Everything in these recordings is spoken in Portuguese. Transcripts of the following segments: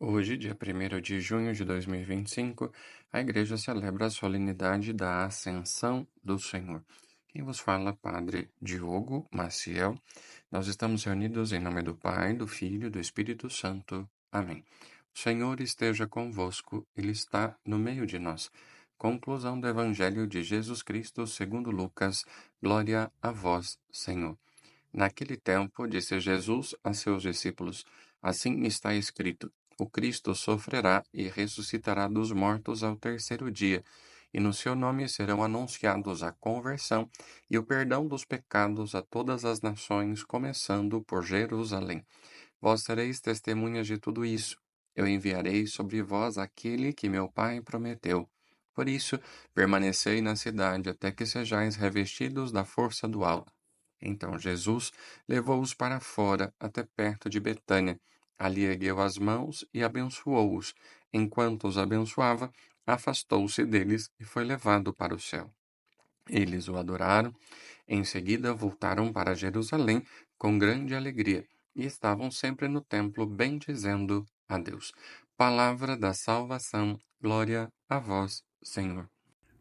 Hoje, dia 1º de junho de 2025, a Igreja celebra a solenidade da Ascensão do Senhor. Quem vos fala, Padre Diogo Maciel. Nós estamos reunidos em nome do Pai, do Filho e do Espírito Santo. Amém. O Senhor esteja convosco, Ele está no meio de nós. Conclusão do Evangelho de Jesus Cristo segundo Lucas. Glória a vós, Senhor. Naquele tempo, disse Jesus a seus discípulos: Assim está escrito: O Cristo sofrerá e ressuscitará dos mortos ao terceiro dia, e no seu nome serão anunciados a conversão e o perdão dos pecados a todas as nações, começando por Jerusalém. Vós sereis testemunhas de tudo isso. Eu enviarei sobre vós aquele que meu Pai prometeu. Por isso, permanecei na cidade até que sejais revestidos da força do alto. Então Jesus levou-os para fora, até perto de Betânia. Ali ergueu as mãos e abençoou-os. Enquanto os abençoava, afastou-se deles e foi levado para o céu. Eles o adoraram. Em seguida voltaram para Jerusalém com grande alegria e estavam sempre no templo bendizendo a Deus. Palavra da salvação. Glória a vós, Senhor.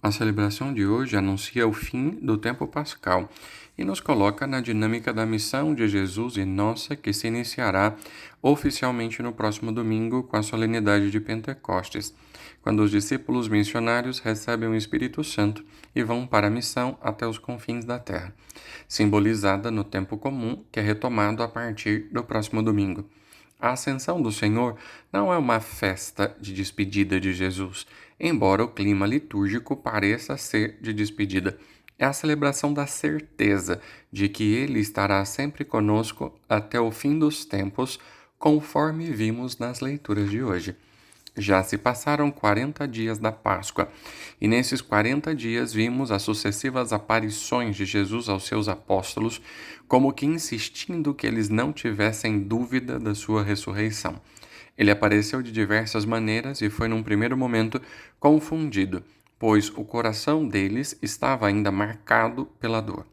A celebração de hoje anuncia o fim do tempo pascal e nos coloca na dinâmica da missão de Jesus e nossa, que se iniciará oficialmente no próximo domingo com a solenidade de Pentecostes, quando os discípulos missionários recebem o Espírito Santo e vão para a missão até os confins da terra, simbolizada no tempo comum, que é retomado a partir do próximo domingo. A Ascensão do Senhor não é uma festa de despedida de Jesus, embora o clima litúrgico pareça ser de despedida. É a celebração da certeza de que Ele estará sempre conosco até o fim dos tempos, conforme vimos nas leituras de hoje. Já se passaram 40 dias da Páscoa, e nesses 40 dias vimos as sucessivas aparições de Jesus aos seus apóstolos, como que insistindo que eles não tivessem dúvida da sua ressurreição. Ele apareceu de diversas maneiras e foi num primeiro momento confundido, pois o coração deles estava ainda marcado pela dor.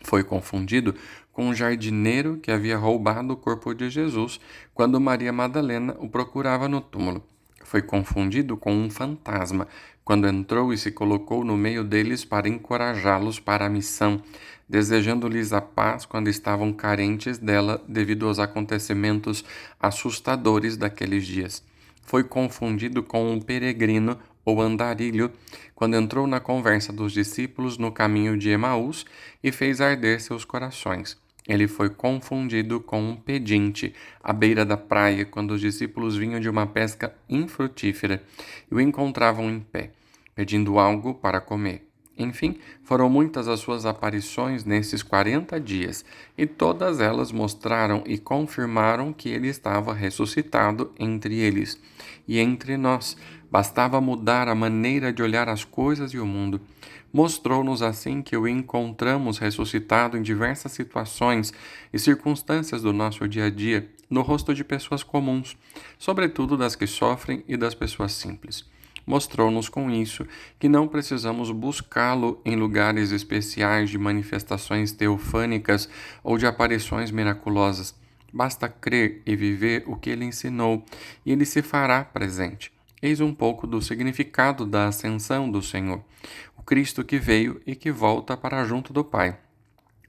Foi confundido com um jardineiro que havia roubado o corpo de Jesus quando Maria Madalena o procurava no túmulo. Foi confundido com um fantasma quando entrou e se colocou no meio deles para encorajá-los para a missão, desejando-lhes a paz quando estavam carentes dela devido aos acontecimentos assustadores daqueles dias. Foi confundido com um peregrino ou andarilho, quando entrou na conversa dos discípulos no caminho de Emaús e fez arder seus corações. Ele foi confundido com um pedinte à beira da praia, quando os discípulos vinham de uma pesca infrutífera e o encontravam em pé, pedindo algo para comer. Enfim, foram muitas as suas aparições nesses 40 dias, e todas elas mostraram e confirmaram que ele estava ressuscitado entre eles e entre nós. Bastava mudar a maneira de olhar as coisas e o mundo. Mostrou-nos assim que o encontramos ressuscitado em diversas situações e circunstâncias do nosso dia a dia, no rosto de pessoas comuns, sobretudo das que sofrem e das pessoas simples. Mostrou-nos com isso que não precisamos buscá-lo em lugares especiais de manifestações teofânicas ou de aparições miraculosas. Basta crer e viver o que ele ensinou, e ele se fará presente. Eis um pouco do significado da ascensão do Senhor, o Cristo que veio e que volta para junto do Pai,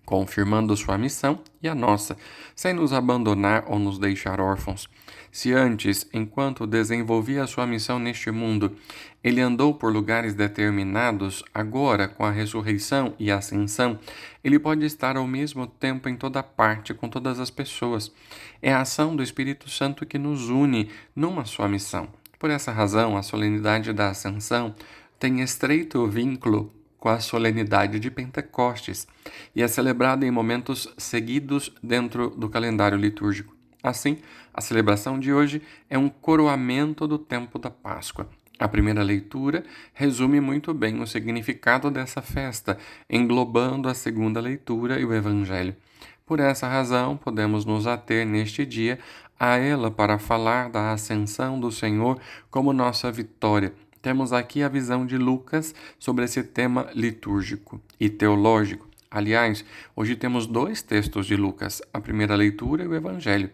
confirmando sua missão e a nossa, sem nos abandonar ou nos deixar órfãos. Se antes, enquanto desenvolvia sua missão neste mundo, ele andou por lugares determinados, agora, com a ressurreição e a ascensão, ele pode estar ao mesmo tempo em toda parte com todas as pessoas. É a ação do Espírito Santo que nos une numa só missão. Por essa razão, a solenidade da Ascensão tem estreito vínculo com a solenidade de Pentecostes e é celebrada em momentos seguidos dentro do calendário litúrgico. Assim, a celebração de hoje é um coroamento do tempo da Páscoa. A primeira leitura resume muito bem o significado dessa festa, englobando a segunda leitura e o Evangelho. Por essa razão, podemos nos ater neste dia a ela para falar da ascensão do Senhor como nossa vitória. Temos aqui a visão de Lucas sobre esse tema litúrgico e teológico. Aliás, hoje temos dois textos de Lucas, a primeira leitura e o Evangelho.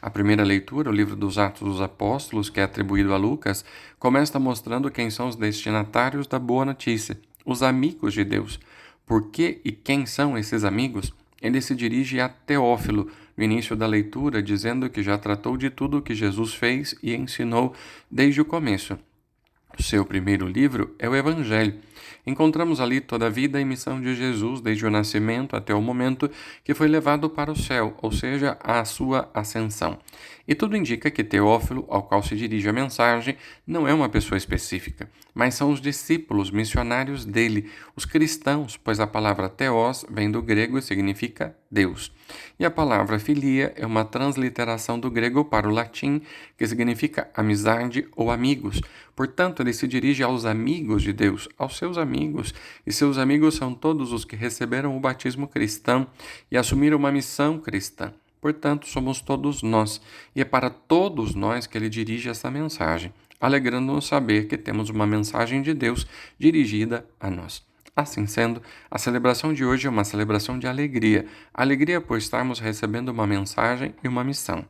A primeira leitura, o livro dos Atos dos Apóstolos, que é atribuído a Lucas, começa mostrando quem são os destinatários da boa notícia, os amigos de Deus. Por que e quem são esses amigos? Ele se dirige a Teófilo no início da leitura, dizendo que já tratou de tudo o que Jesus fez e ensinou desde o começo. O seu primeiro livro é o Evangelho. Encontramos ali toda a vida e missão de Jesus, desde o nascimento até o momento que foi levado para o céu, ou seja, a sua ascensão. E tudo indica que Teófilo, ao qual se dirige a mensagem, não é uma pessoa específica, mas são os discípulos missionários dele, os cristãos, pois a palavra teós vem do grego e significa Deus. E a palavra filia é uma transliteração do grego para o latim, que significa amizade ou amigos. Portanto, ele se dirige aos amigos de Deus, aos seus amigos, e seus amigos são todos os que receberam o batismo cristão e assumiram uma missão cristã. Portanto, somos todos nós, e é para todos nós que ele dirige essa mensagem, alegrando-nos saber que temos uma mensagem de Deus dirigida a nós. Assim sendo, a celebração de hoje é uma celebração de alegria. Alegria por estarmos recebendo uma mensagem e uma missão.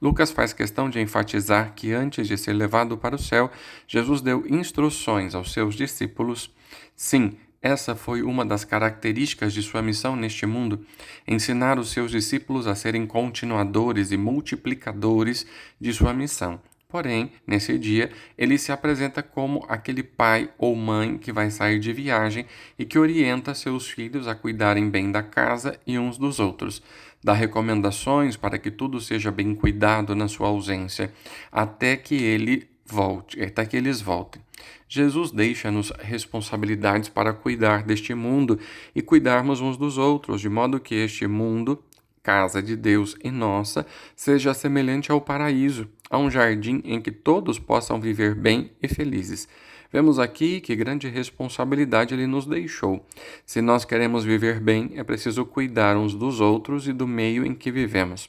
Lucas faz questão de enfatizar que antes de ser levado para o céu, Jesus deu instruções aos seus discípulos. Sim, essa foi uma das características de sua missão neste mundo: ensinar os seus discípulos a serem continuadores e multiplicadores de sua missão. Porém, nesse dia, ele se apresenta como aquele pai ou mãe que vai sair de viagem e que orienta seus filhos a cuidarem bem da casa e uns dos outros. Dá recomendações para que tudo seja bem cuidado na sua ausência, até que eles voltem. Jesus deixa-nos responsabilidades para cuidar deste mundo e cuidarmos uns dos outros, de modo que este mundo, casa de Deus e nossa, seja semelhante ao paraíso, a um jardim em que todos possam viver bem e felizes. Vemos aqui que grande responsabilidade ele nos deixou. Se nós queremos viver bem, é preciso cuidar uns dos outros e do meio em que vivemos.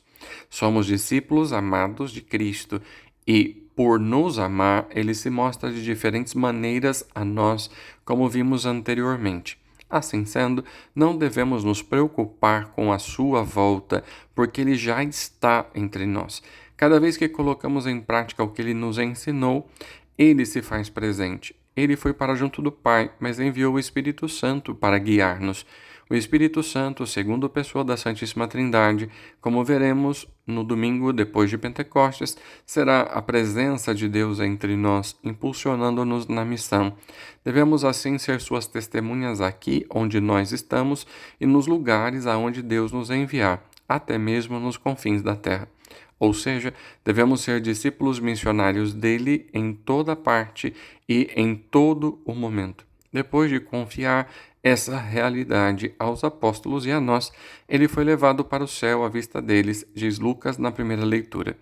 Somos discípulos amados de Cristo e, por nos amar, ele se mostra de diferentes maneiras a nós, como vimos anteriormente. Assim sendo, não devemos nos preocupar com a sua volta, porque ele já está entre nós. Cada vez que colocamos em prática o que ele nos ensinou, ele se faz presente. Ele foi para junto do Pai, mas enviou o Espírito Santo para guiar-nos. O Espírito Santo, segundo pessoa da Santíssima Trindade, como veremos no domingo depois de Pentecostes, será a presença de Deus entre nós, impulsionando-nos na missão. Devemos assim ser suas testemunhas aqui onde nós estamos e nos lugares aonde Deus nos enviar, até mesmo nos confins da terra. Ou seja, devemos ser discípulos missionários dele em toda parte e em todo o momento. Depois de confiar essa realidade aos apóstolos e a nós, ele foi levado para o céu à vista deles, diz Lucas na primeira leitura.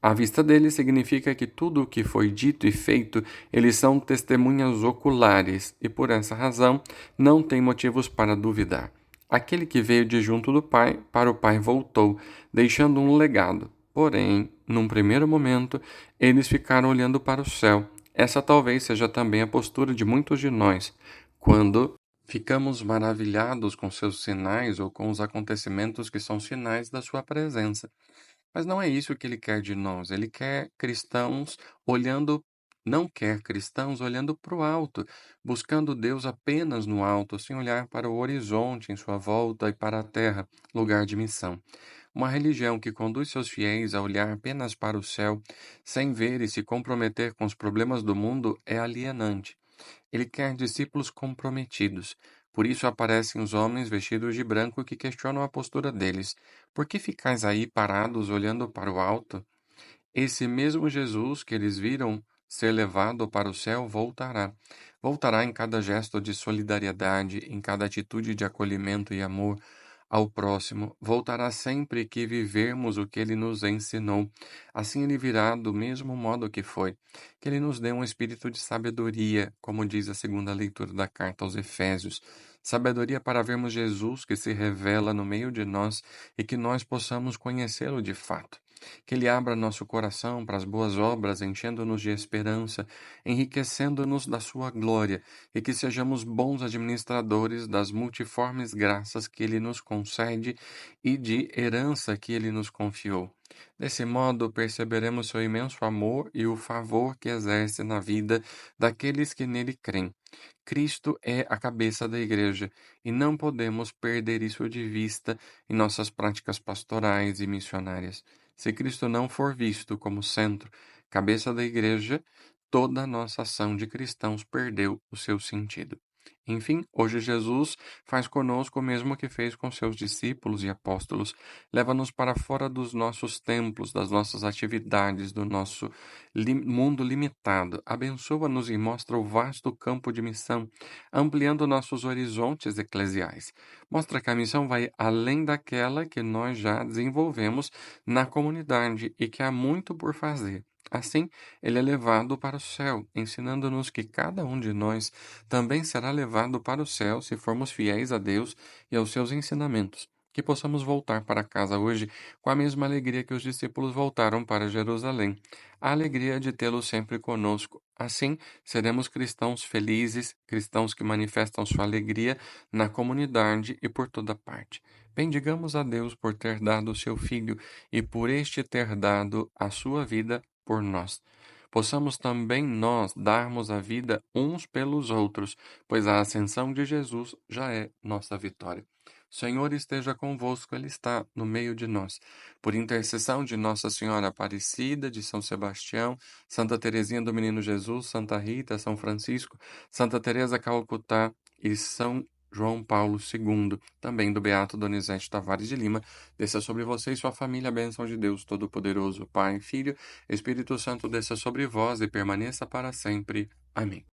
À vista deles significa que tudo o que foi dito e feito, eles são testemunhas oculares e, por essa razão, não tem motivos para duvidar. Aquele que veio de junto do Pai, para o Pai voltou, deixando um legado. Porém, num primeiro momento, eles ficaram olhando para o céu. Essa talvez seja também a postura de muitos de nós, quando ficamos maravilhados com seus sinais ou com os acontecimentos que são sinais da sua presença. Mas não é isso que ele quer de nós. Ele quer cristãos olhando, não quer cristãos olhando para o alto, buscando Deus apenas no alto, sem olhar para o horizonte em sua volta e para a terra, lugar de missão. Uma religião que conduz seus fiéis a olhar apenas para o céu, sem ver e se comprometer com os problemas do mundo, é alienante. Ele quer discípulos comprometidos. Por isso aparecem os homens vestidos de branco que questionam a postura deles. Por que ficais aí parados olhando para o alto? Esse mesmo Jesus que eles viram ser levado para o céu voltará. Voltará em cada gesto de solidariedade, em cada atitude de acolhimento e amor ao próximo. Voltará sempre que vivermos o que ele nos ensinou. Assim ele virá do mesmo modo que foi. Que ele nos dê um espírito de sabedoria, como diz a segunda leitura da carta aos Efésios. Sabedoria para vermos Jesus que se revela no meio de nós e que nós possamos conhecê-lo de fato. Que ele abra nosso coração para as boas obras, enchendo-nos de esperança, enriquecendo-nos da sua glória, e que sejamos bons administradores das multiformes graças que ele nos concede e de herança que ele nos confiou. Desse modo, perceberemos seu imenso amor e o favor que exerce na vida daqueles que nele creem. Cristo é a cabeça da igreja e não podemos perder isso de vista em nossas práticas pastorais e missionárias. Se Cristo não for visto como centro, cabeça da igreja, toda a nossa ação de cristãos perdeu o seu sentido. Enfim, hoje Jesus faz conosco o mesmo que fez com seus discípulos e apóstolos. Leva-nos para fora dos nossos templos, das nossas atividades, do nosso mundo limitado. Abençoa-nos e mostra o vasto campo de missão, ampliando nossos horizontes eclesiais. Mostra que a missão vai além daquela que nós já desenvolvemos na comunidade e que há muito por fazer. Assim, ele é levado para o céu, ensinando-nos que cada um de nós também será levado para o céu se formos fiéis a Deus e aos seus ensinamentos. Que possamos voltar para casa hoje com a mesma alegria que os discípulos voltaram para Jerusalém, a alegria de tê-lo sempre conosco. Assim, seremos cristãos felizes, cristãos que manifestam sua alegria na comunidade e por toda parte. Bendigamos a Deus por ter dado o seu Filho e por este ter dado a sua vida por nós. Possamos também nós darmos a vida uns pelos outros, pois a ascensão de Jesus já é nossa vitória. O Senhor esteja convosco, Ele está no meio de nós. Por intercessão de Nossa Senhora Aparecida, de São Sebastião, Santa Teresinha do Menino Jesus, Santa Rita, São Francisco, Santa Teresa Calcutá e São João Paulo II, também do Beato Donizete Tavares de Lima, desça sobre você e sua família a bênção de Deus Todo-Poderoso, Pai, Filho, Espírito Santo, desça sobre vós e permaneça para sempre. Amém.